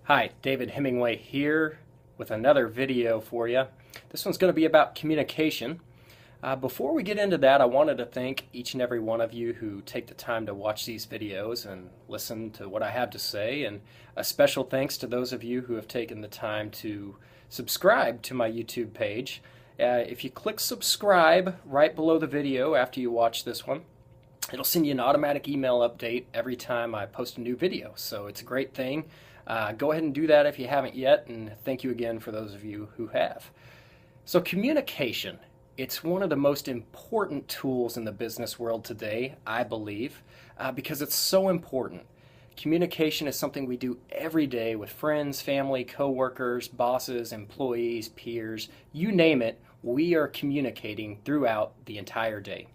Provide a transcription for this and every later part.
Hi, David Hemingway here with another video for you. This one's going to be about communication. Before we get into that, I wanted to thank each and every one of you who take the time to watch these videos and listen to what I have to say, and a special thanks to those of you who have taken the time to subscribe to my YouTube page. If you click subscribe right below the video after you watch this one, it'll send you an automatic email update every time I post a new video, so it's a great thing. Go ahead and do that if you haven't yet, and thank you again for those of you who have. So communication, it's one of the most important tools in the business world today, I believe, because it's so important. Communication is something we do every day with friends, family, coworkers, bosses, employees, peers, you name it, we are communicating throughout the entire day.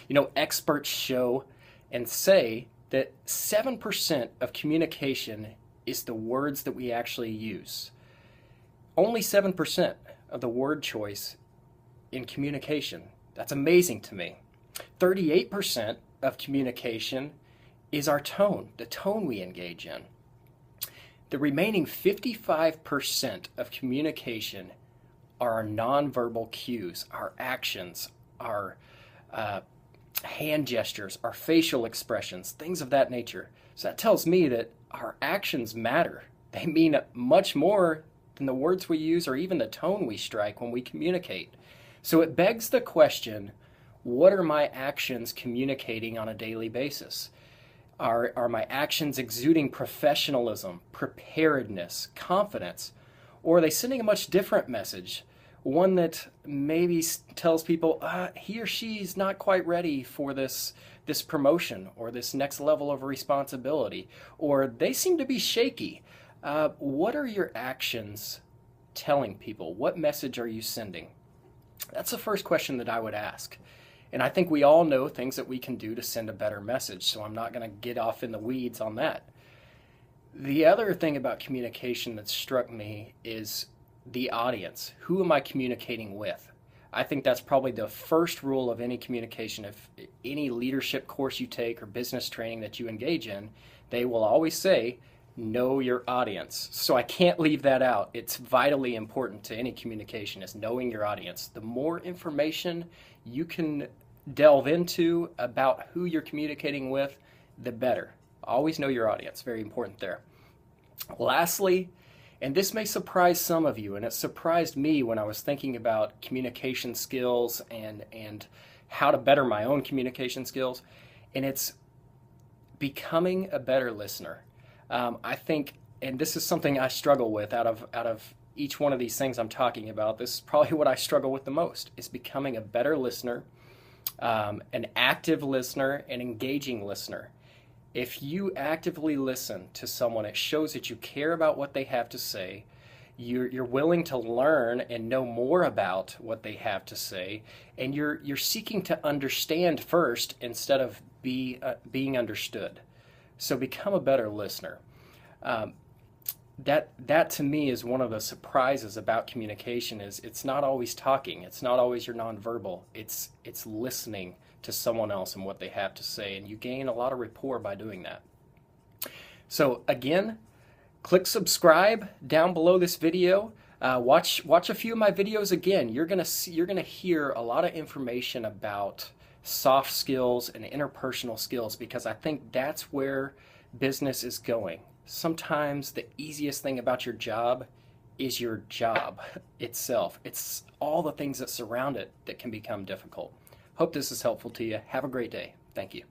You know, experts show and say that 7% of communication is the words that we actually use. Only 7% of the word choice in communication. That's amazing to me. 38% of communication is our tone, the tone we engage in. The remaining 55% of communication are our nonverbal cues, our actions, our hand gestures, our facial expressions, things of that nature. So that tells me that our actions matter. They mean much more than the words we use or even the tone we strike when we communicate. So it begs the question, what are my actions communicating on a daily basis? Are my actions exuding professionalism, preparedness, confidence, or are they sending a much different message? One that maybe tells people he or she's not quite ready for this promotion or this next level of responsibility, or they seem to be shaky. What are your actions telling people? What message are you sending? That's the first question that I would ask. And I think we all know things that we can do to send a better message, so I'm not going to get off in the weeds on that. The other thing about communication that struck me is the audience. Who am I communicating with? I think that's probably the first rule of any communication. If any leadership course you take or business training that you engage in, they will always say, know your audience. So I can't leave that out. It's vitally important to any communication, is knowing your audience. The more information you can delve into about who you're communicating with, the better. Always know your audience. Very important there. Lastly, and this may surprise some of you, and it surprised me when I was thinking about communication skills and how to better my own communication skills, and it's becoming a better listener. I think, and this is something I struggle with out of each one of these things I'm talking about, this is probably what I struggle with the most, is becoming a better listener, an active listener, an engaging listener. If you actively listen to someone, it shows that you care about what they have to say. You're willing to learn and know more about what they have to say, and you're seeking to understand first instead of being understood. So become a better listener. That to me is one of the surprises about communication. Is it's not always talking. It's not always your nonverbal. It's listening to someone else and what they have to say, and you gain a lot of rapport by doing that. So again, click subscribe down below this video. Watch a few of my videos again. You're gonna hear a lot of information about soft skills and interpersonal skills, because I think that's where business is going. Sometimes the easiest thing about your job is your job itself. It's all the things that surround it that can become difficult. Hope this is helpful to you. Have a great day. Thank you.